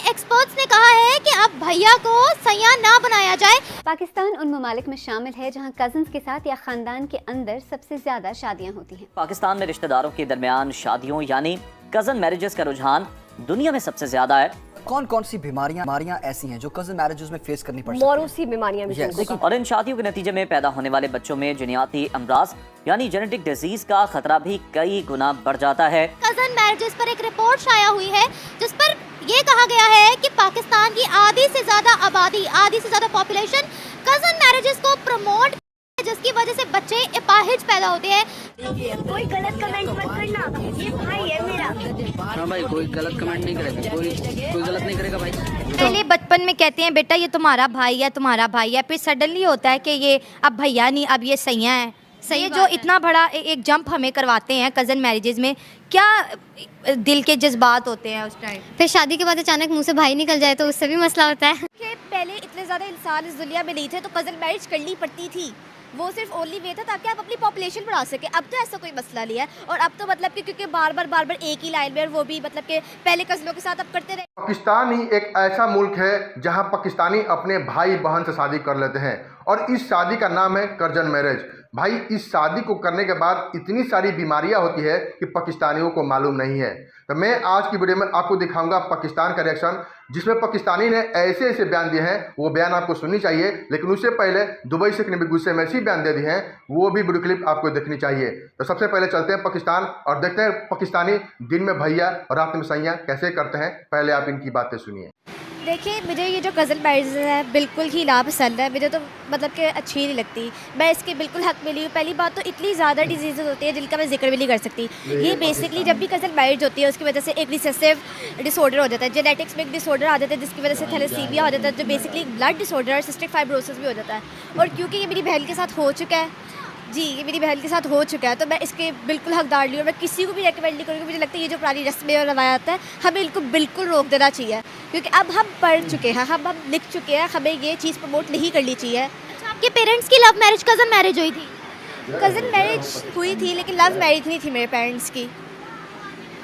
Experts ने कहा है कि अब भैया को सैयां ना बनाया जाए। पाकिस्तान उन ममालिक में शामिल है जहां कजन्स के साथ या खानदान के अंदर सबसे ज्यादा शादियां होती हैं। पाकिस्तान में रिश्तेदारों के दरमियान शादियों यानी कजन मैरिजेस का रुझान दुनिया में सबसे ज्यादा है। कौन कौन सी बीमारियां ऐसी हैं जो कजन मैरिजेस में फेस करनी पड़ सकती हैं? मौरूसी बीमारियां भी Yes. और इन शादियों के नतीजे में पैदा होने वाले बच्चों में जिन्याती अमराज यानी जेनेटिक डिजीज का खतरा भी कई गुना बढ़ जाता है। कजन मैरिजेस पर एक रिपोर्ट शाया हुई है जिस पर ये कहा गया है कि पाकिस्तान की आधी से ज्यादा आबादी, आधी से ज्यादा पॉपुलेशन कजन मैरिजेस को प्रमोट, जिसकी वजह से बच्चे अपाहिज पैदा होते हैं। कोई गलत कमेंट मत करना, ये भाई है मेरा। हाँ भाई, कोई गलत कमेंट नहीं करेगा, कोई गलत नहीं करेगा भाई। पहले बचपन में कहते हैं बेटा ये तुम्हारा भाई है, तुम्हारा भाई है, फिर सडनली होता है कि ये अब भैया नहीं, अब ये सैयां है। सही जो इतना बड़ा एक जंप हमें करवाते हैं कज़न मैरिजेज में, क्या दिल के जज्बात होते हैं उस टाइम। फिर शादी के बाद अचानक मुंह से भाई निकल जाए तो उससे भी मसला होता है। कि पहले इतने ज़्यादा इंसान इस दुनिया में नहीं थे तो कज़न मैरिज करनी पड़ती थी, वो सिर्फ ओनली वे था ताकि आप अपनी पॉपुलेशन बढ़ा सके। अब तो ऐसा कोई मसला नहीं है, और अब तो मतलब कि क्योंकि बार बार एक ही लाइन में, और वो भी मतलब कि पहले कज़नों के साथ अब करते रहे। पाकिस्तान ही एक ऐसा मुल्क है जहां पाकिस्तानी अपने भाई बहन से शादी कर लेते हैं, और इस शादी का नाम है कर्जन मैरिज। भाई, इस शादी को करने के बाद इतनी सारी बीमारियां होती है कि पाकिस्तानियों को मालूम नहीं है। तो मैं आज की वीडियो में आपको दिखाऊंगा पाकिस्तान का रिएक्शन, जिसमें पाकिस्तानी ने ऐसे ऐसे बयान दिए हैं, वो बयान आपको सुननी चाहिए। लेकिन उससे पहले दुबई से भी गुस्से में ऐसी बयान दे दिए हैं, वो भी वीडियो क्लिप आपको देखनी चाहिए। तो सबसे पहले चलते हैं पाकिस्तान और देखते हैं पाकिस्तानी दिन में भैया और रात में सैयां कैसे करते हैं। पहले आप इनकी बातें सुनिए। देखिए, मुझे ये जो कज़न मैरिज है बिल्कुल ही नापसंद है, मुझे तो मतलब कि अच्छी नहीं लगती। मैं इसके बिल्कुल हक मिली हूँ। पहली बात तो इतनी ज़्यादा डिजीज़ होती है जिनका मैं जिक्र भी नहीं कर सकती। ये बेसिकली जब भी कज़न मैरिज होती है उसकी वजह से एक रिसेसिव डिसऑर्डर हो जाता है, जेनेटिक्स में एक डिसऑर्डर आ जाता है जिसकी वजह से थैलेसीमिया हो जाता है, जो बेसिकली ब्लड डिसऑर्डर और सिस्टिक फाइब्रोसिस भी हो जाता है। और क्योंकि ये मेरी बहन के साथ हो चुका है, ये मेरी बहन के साथ हो चुका है, तो मैं इसके बिल्कुल हकदार नहीं हूँ। मैं किसी को भी रेकमेंड नहीं करूँगी। मुझे लगता है ये जो पुरानी रस्में और रवायात है, हमें इनको बिल्कुल रोक देना चाहिए, क्योंकि अब हम पढ़ चुके हैं, हम लिख चुके हैं, हमें ये चीज़ प्रमोट नहीं करनी चाहिए। अच्छा, आपके पेरेंट्स की लव मैरिज कजन मैरिज हुई थी? कज़न मैरिज हुई थी लेकिन लव मैरिज नहीं थी मेरे पेरेंट्स की।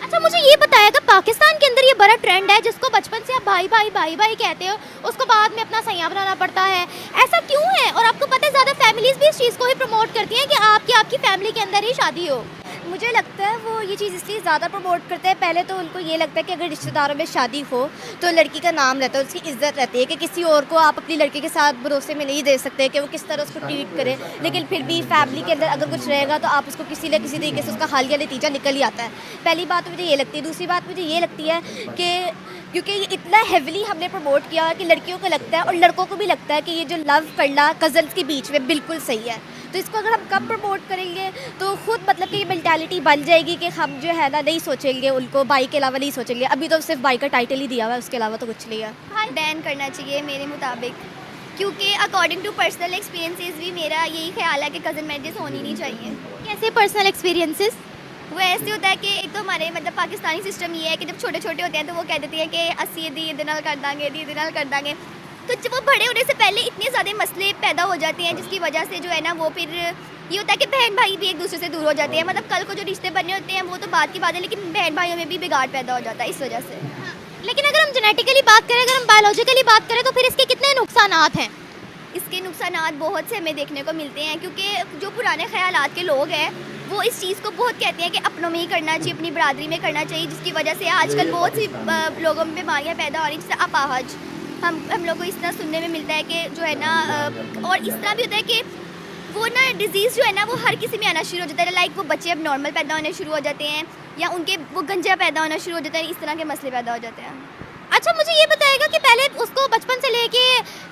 अच्छा, मुझे ये बताएगा, पाकिस्तान के अंदर ये बड़ा ट्रेंड है जिसको बचपन से आप भाई भाई भाई भाई कहते हो, उसको बाद में अपना सैयां बनाना पड़ता है, ऐसा क्यों है? और आपको पता है ज़्यादा फैमिलीज भी इस चीज़ को ही प्रमोट करती हैं कि आपकी फैमिली के अंदर ही शादी हो। मुझे लगता है वो ये चीज़ इसलिए ज़्यादा प्रमोट करते हैं, पहले तो उनको ये लगता है कि अगर रिश्तेदारों में शादी हो तो लड़की का नाम रहता है, उसकी इज्जत रहती है कि किसी और को आप अपनी लड़की के साथ भरोसे में नहीं दे सकते कि वो किस तरह उसको ट्रीट करे। लेकिन फिर भी फैमिली के अंदर अगर कुछ रहेगा तो आप उसको किसी न किसी तरीके से उसका हाल या नतीजा निकल ही आता है। पहली बात मुझे ये लगती है। दूसरी बात मुझे ये लगती है कि क्योंकि ये इतना हेविली हमने प्रमोट किया है कि लड़कियों को लगता है और लड़कों को भी लगता है कि ये जो लव करना कज़न्स के बीच में बिल्कुल सही है, तो इसको अगर हम कम प्रमोट करेंगे तो खुद मतलब कि ये मेंटालिटी बन जाएगी कि हम जो है ना नहीं सोचेंगे, उनको भाई के अलावा नहीं सोचेंगे। अभी तो सिर्फ भाई का टाइटल ही दिया हुआ है, उसके अलावा तो कुछ नहीं है। बैन करना चाहिए मेरे मुताबिक, क्योंकि अकॉर्डिंग टू पर्सनल एक्सपीरियंसेस भी मेरा यही ख्याल है कि कज़न मैरिजेस होनी नहीं चाहिए। कैसे पर्सनल एक्सपीरियंसेस? वो ऐसे होता है कि एक तो हमारे मतलब पाकिस्तानी सिस्टम ये है कि जब छोटे छोटे होते हैं तो वो कह देते हैं कि अस्सी दी दिनाल कर देंगे, दी दिनाल कर देंगे, तो जब वो बड़े होने से पहले इतने ज़्यादा मसले पैदा हो जाते हैं जिसकी वजह से जो है ना वो फिर ये होता है कि बहन भाई भी एक दूसरे से दूर हो जाते हैं। मतलब कल को जो रिश्ते बनने होते हैं वो तो बात की बात है, लेकिन बहन भाइयों में भी बिगाड़ पैदा हो जाता है इस वजह से। लेकिन अगर हम जेनेटिकली बात करें, अगर हम बायोलॉजिकली बात करें, तो फिर इसके कितने नुकसानात हैं? इसके नुकसानात बहुत से हमें देखने को मिलते हैं, क्योंकि जो पुराने ख्यालात के लोग हैं वो इस चीज़ को बहुत कहते हैं कि अपनों में ही करना चाहिए, अपनी बरादरी में करना चाहिए, जिसकी वजह से आजकल बहुत सी लोगों में बीमारियाँ पैदा हो रही हैं, जैसे अपाहज। हम लोग को इस तरह सुनने में मिलता है कि जो है ना, और इस तरह भी होता है कि वो ना डिजीज़ जो है ना वो हर किसी में आना शुरू हो जाता है। लाइक वो बच्चे अब नॉर्मल पैदा होने शुरू हो जाते हैं, या उनके वो गंजा पैदा होना शुरू हो जाता है, इस तरह के मसले पैदा हो जाते हैं। अच्छा, मुझे ये बताएगा कि पहले उसको बचपन से लेके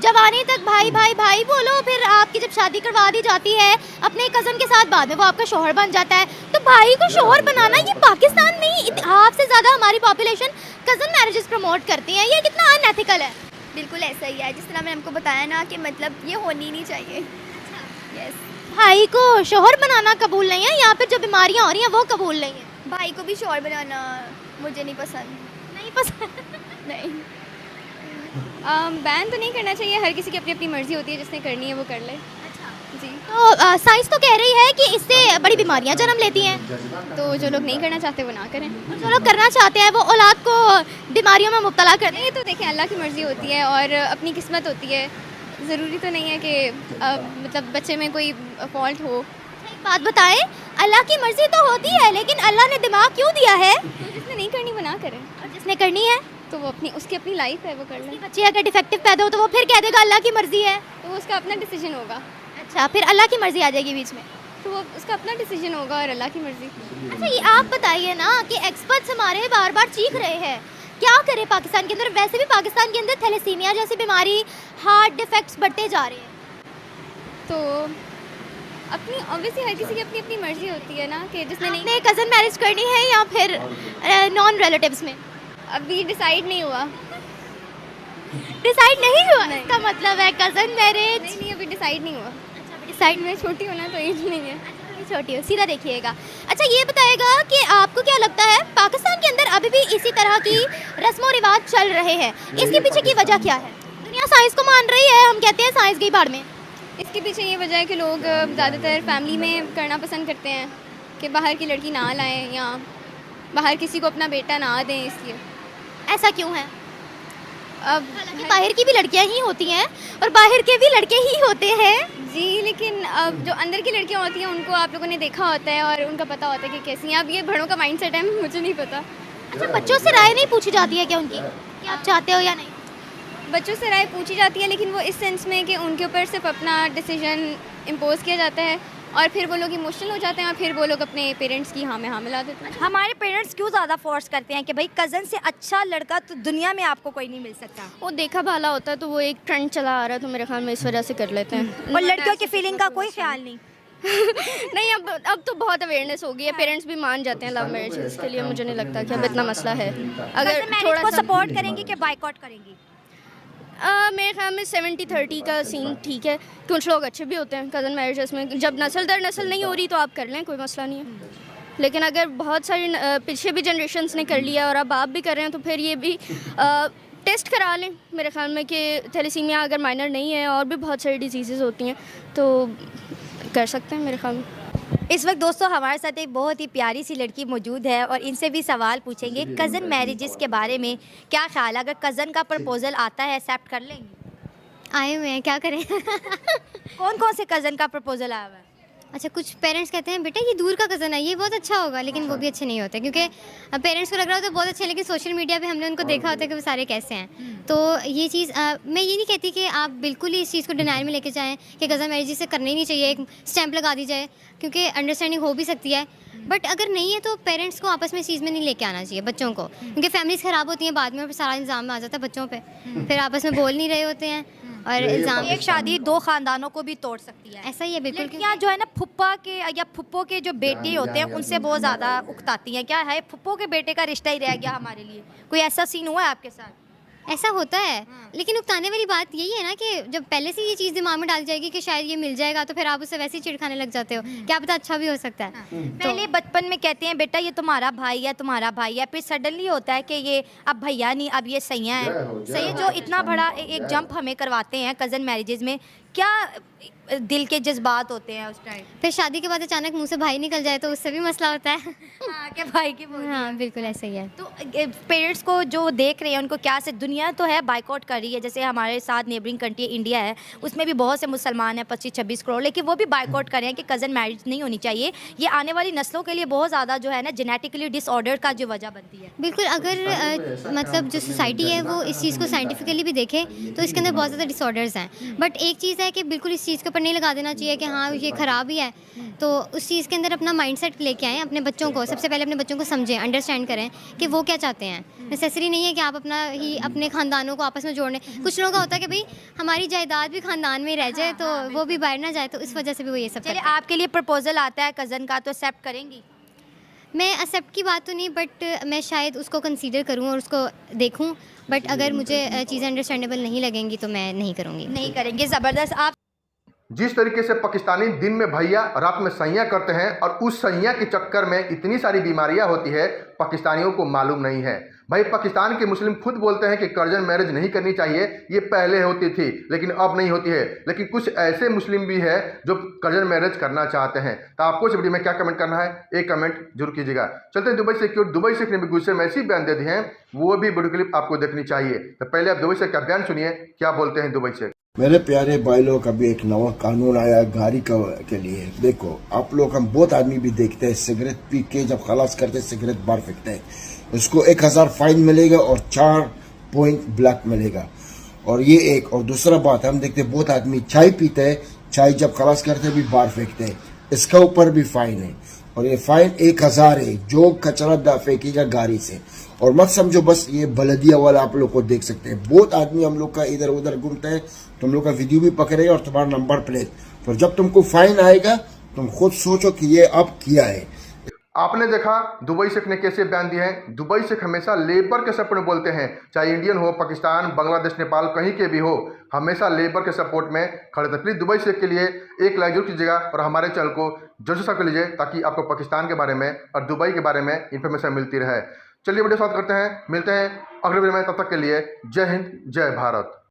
जवानी तक भाई भाई भाई बोलो, फिर आपकी जब शादी करवा दी जाती है अपने कज़न के साथ, बाद में वो आपका शौहर बन जाता है, तो भाई को शौहर बनाना, ये पाकिस्तान में ही हाफ से ज़्यादा हमारी पॉपुलेशन कज़न मैरिजेस प्रमोट करती है, ये कितना अनएथिकल है? बिल्कुल ऐसा ही है, जिस तरह मैंने हमको बताया ना कि मतलब ये होनी नहीं चाहिए। यस, भाई को शौहर बनाना कबूल नहीं है, यहाँ पर जो बीमारियाँ हो रही हैं वो कबूल नहीं है। भाई को भी शौहर बनाना मुझे नहीं पसंद। नहीं पसंद? नहीं, बैन तो नहीं करना चाहिए। हर किसी की अपनी अपनी मर्जी होती है, जिसने करनी है वो कर ले। जी। तो साइंस तो कह रही है कि इससे बड़ी बीमारियां जन्म लेती हैं। तो जो लोग नहीं करना चाहते वो ना करें। जो लोग करना चाहते हैं वो औलाद को बीमारियों में मुब्तला कर दें। ये तो देखें अल्लाह की मर्ज़ी होती है और अपनी किस्मत होती है। ज़रूरी तो नहीं है कि मतलब बच्चे में कोई फॉल्ट हो। एक बात बताएं, अल्लाह की मर्जी तो होती है लेकिन अल्लाह ने दिमाग क्यों दिया है? तो जिसने नहीं करनी वो ना करे, और जिसने करनी है तो वो उसकी अपनी लाइफ है, वो कर ले। बच्चे अगर डिफेक्टिव पैदा हो तो वो फिर कह देगा अल्लाह की मर्जी है। तो वो उसका अपना डिसीजन होगा। अच्छा, फिर अल्लाह की मर्जी आ जाएगी बीच में। तो वो उसका अपना डिसीजन होगा और अल्लाह की मर्ज़ी। अच्छा, ये आप बताइए ना कि एक्सपर्ट्स हमारे बार बार चीख रहे हैं, क्या करें पाकिस्तान के अंदर? वैसे भी पाकिस्तान के अंदर थैलेसीमिया जैसी बीमारी, हार्ट डिफेक्ट्स बढ़ते जा रहे हैं। तो अपनी ऑब्वियसली हर किसी की अपनी अपनी मर्ज़ी होती है ना कि जिसने नहीं। आपने कज़न मैरिज करनी है या फिर नॉन रिलेटिव्स में? अभी डिसाइड नहीं हुआ। डिसाइड नहीं हुआ? इसका मतलब है कज़न मैरिज। नहीं अभी डिसाइड नहीं हुआ। डिसाइड मैं छोटी हूँ ना तो एज नहीं है। छोटी हो, सीधा देखिएगा। अच्छा, ये बताएगा कि आपको क्या लगता है पाकिस्तान के अंदर अभी भी इसी तरह की रस्म रिवाज चल रहे हैं, इसके पीछे की वजह क्या है? दुनिया साइंस को मान रही है, हम कहते हैं साइंस गई बाढ़ में। इसके पीछे ये वजह है कि लोग ज़्यादातर फैमिली में करना पसंद करते हैं कि बाहर की लड़की ना लाएं या बाहर किसी को अपना बेटा ना दें, इसलिए। ऐसा क्यों है? अब हालांकि बाहर की भी लड़कियां ही होती हैं और बाहर के भी लड़के ही होते हैं। जी, लेकिन अब जो अंदर की लड़कियां होती हैं उनको आप लोगों ने देखा होता है और उनका पता होता है कि कैसी हैं। अब ये बड़ों का माइंडसेट है, मुझे नहीं पता। अच्छा, बच्चों से राय नहीं पूछी जाती है क्या उनकी कि आप चाहते हो या नहीं? बच्चों से राय पूछी जाती है लेकिन वो इस सेंस में कि उनके ऊपर सिर्फ अपना डिसीजन इम्पोज किया जाता है और फिर वो लोग इमोशनल हो जाते हैं और फिर वो लोग अपने पेरेंट्स की हाँ में हाँ मिला देते हैं। हमारे पेरेंट्स क्यों ज़्यादा फोर्स करते हैं कि भाई कज़न से अच्छा लड़का तो दुनिया में आपको कोई नहीं मिल सकता? वो देखा भाला होता है तो वो एक ट्रेंड चला आ रहा है तो मेरे ख्याल में इस वजह से कर लेते हैं। और लड़कियों की फीलिंग का कोई ख्याल नहीं? नहीं, अब तो बहुत अवेयरनेस हो गई है, पेरेंट्स भी मान जाते हैं लव मैरिज। इसके लिए मुझे नहीं लगता कि अब इतना मसला है। अगर थोड़ा को सपोर्ट करेंगी कि बाइकआउट करेंगी? मेरे ख्याल में 70-30 का सीन ठीक है। कुछ लोग अच्छे भी होते हैं कज़न मैरिजेस में, जब नस्ल दर नस्ल नहीं हो रही तो आप कर लें, कोई मसला नहीं है। लेकिन अगर बहुत सारी पीछे भी जनरेशन्स ने कर लिया और अब आप भी कर रहे हैं तो फिर ये भी टेस्ट करा लें मेरे ख्याल में कि थैलेसीमिया अगर माइनर नहीं है और भी बहुत सारी डिजीज़ होती हैं तो कर सकते हैं मेरे ख्याल में। इस वक्त दोस्तों हमारे साथ एक बहुत ही प्यारी सी लड़की मौजूद है और इनसे भी सवाल पूछेंगे कज़न मैरिजेस के बारे में। क्या ख्याल है, अगर कज़न का प्रपोजल आता है एक्सेप्ट कर लेंगे? आए हुए हैं, क्या करें? कौन कौन से कज़न का प्रपोजल आया हुआ है? अच्छा, कुछ पेरेंट्स कहते हैं बेटा ये दूर का कज़न है, ये बहुत अच्छा होगा, लेकिन वो भी अच्छे नहीं होते क्योंकि पेरेंट्स को लग रहा होता है बहुत अच्छे हैं लेकिन सोशल मीडिया पे हमने उनको देखा होता है कि वो सारे कैसे हैं। तो ये चीज़ मैं ये नहीं कहती कि आप बिल्कुल ही इस चीज़ को डिनाइल में लेके जाएं कि कज़न मैरिज से करनी नहीं चाहिए, एक स्टैंप लगा दी जाए क्योंकि अंडरस्टैंडिंग हो भी सकती है। बट अगर नहीं है तो पेरेंट्स को आपस में इस चीज़ में नहीं लेके आना चाहिए बच्चों को, क्योंकि फैमिलीज ख़राब होती हैं बाद में और सारा इल्ज़ाम आ जाता है बच्चों पे, फिर आपस में बोल नहीं रहे होते हैं और इल्ज़ाम। एक शादी दो खानदानों को भी तोड़ सकती है। ऐसा ही है बिल्कुल। लड़कियां जो है ना फुप्पा के या फुप्पो के जो बेटे होते हैं उनसे बहुत ज़्यादा उकताती हैं। क्या है, फुप्पो के बेटे का रिश्ता ही रह गया हमारे लिए? कोई ऐसा सीन हुआ है आपके साथ? ऐसा होता है, लेकिन उकताने वाली बात यही है ना कि जब पहले से ये चीज़ दिमाग में डाल जाएगी कि शायद ये मिल जाएगा तो फिर आप उससे वैसे ही चिढ़ खाने लग जाते हो, क्या पता अच्छा भी हो सकता है। पहले बचपन में कहते हैं बेटा ये तुम्हारा भाई है, तुम्हारा भाई है, फिर सडनली होता है कि ये अब भैया नहीं, अब ये सैया है। सही जो इतना बड़ा एक जंप हमें करवाते हैं कज़न मैरिजेज में, क्या दिल के जज्बात होते हैं उस टाइम? फिर शादी के बाद अचानक मुंह से भाई निकल जाए तो उससे भी मसला होता है। हाँ, कि भाई की बोली। हाँ बिल्कुल ऐसा ही है। तो पेरेंट्स को जो देख रहे हैं उनको क्या से, दुनिया तो है बाइकआउट कर रही है, जैसे हमारे साथ नेबरिंग कंट्री इंडिया है उसमें भी बहुत से मुसलमान हैं 25-26 करोड़, लेकिन वो भी बाइकआउट कर रहे हैं कि कज़न मैरिज नहीं होनी चाहिए। ये आने वाली नस्लों के लिए बहुत ज़्यादा जो है ना जेनेटिकली डिसऑर्डर का जो वजह बनती है। बिल्कुल, अगर मतलब जो सोसाइटी है वो इस चीज़ को साइंटिफिकली भी देखे तो इसके अंदर बहुत ज़्यादा डिसऑर्डर्स हैं। बट एक चीज़ है कि बिल्कुल इस चीज़ के ऊपर नहीं लगा देना चाहिए कि हाँ ये ख़राब ही है, तो उस चीज़ के अंदर अपना माइंडसेट लेके आएँ। अपने बच्चों को सबसे पहले अपने बच्चों को समझें, अंडरस्टैंड करें कि वो क्या चाहते हैं। नेसेसरी नहीं है कि आप अपने ख़ानदानों को आपस में जोड़ने। कुछ लोगों का होता है कि भाई हमारी जायदाद भी ख़ानदान में रह जाए तो वो भी बाहर ना जाए, तो इस वजह से भी वो ये सब चलिए, करते हैं। आपके लिए प्रपोजल आता है कज़न का तो एक्सेप्ट करेंगी? मैं एक्सेप्ट की बात तो नहीं, बट मैं शायद उसको कंसीडर करूँ और उसको देखूँ, बट अगर मुझे चीज़ें अंडरस्टैंडेबल नहीं लगेंगी तो मैं नहीं करूँगी। नहीं करेंगे। ज़बरदस्त। आप जिस तरीके से पाकिस्तानी दिन में भैया रात में सैया करते हैं और उस सैया के चक्कर में इतनी सारी बीमारियां होती है पाकिस्तानियों को मालूम नहीं है। भाई पाकिस्तान के मुस्लिम खुद बोलते हैं कि कर्जन मैरिज नहीं करनी चाहिए, ये पहले होती थी लेकिन अब नहीं होती है। लेकिन कुछ ऐसे मुस्लिम भी है जो कर्जन मैरिज करना चाहते हैं। तो आपको इस वीडियो में क्या कमेंट करना है, एक कमेंट जरूर कीजिएगा। चलते हैं दुबई से, क्यों दुबई शेख ने भी गुस्से में ऐसी बयान दे दिए हैं, वो भी वीडियो क्लिप आपको देखनी चाहिए। तो पहले आप दुबई शेख का बयान सुनिए, क्या बोलते हैं दुबई शेख। मेरे प्यारे भाई लोग, अभी एक नया कानून आया गाड़ी के लिए। देखो आप लोग, हम बहुत आदमी भी देखते हैं सिगरेट पी के जब खलास करते सिगरेट बाहर फेंकते हैं, उसको 1000 फाइन मिलेगा और 4 पॉइंट ब्लैक मिलेगा। और ये एक, और दूसरा बात हम देखते हैं बहुत आदमी चाय पीते हैं, चाय जब खलास करते भी बाहर फेंकते हैं, इसका ऊपर भी फाइन है। और ये फाइन 1000 है जो कचरा फेंकेगा गाड़ी से। और मत समझो बस ये बलदिया वाला, आप लोग को देख सकते हैं बहुत आदमी हम लोग का इधर उधर घूमते हैं, तुम लोग का वीडियो भी पकड़ेगा और तुम्हारा नंबर प्लेट, पर जब तुमको फाइन आएगा तुम खुद सोचो कि ये अब किया है। आपने देखा दुबई शेख ने कैसे बयान दिए हैं। दुबई शेख हमेशा लेबर के सपोर्ट में बोलते हैं, चाहे इंडियन हो, पाकिस्तान, बांग्लादेश, नेपाल, कहीं के भी हो, हमेशा लेबर के सपोर्ट में खड़े थे। प्लीज दुबई शेख के लिए एक लाइक जरूर कीजिएगा और हमारे चैनल को जरूर सब्सक्राइब कर लीजिए ताकि आपको पाकिस्तान के बारे में और दुबई के बारे में इंफॉर्मेशन मिलती रहे। चलिए वीडियो समाप्त करते हैं, मिलते हैं अगले वीडियो में, तब तक के लिए जय हिंद, जय भारत।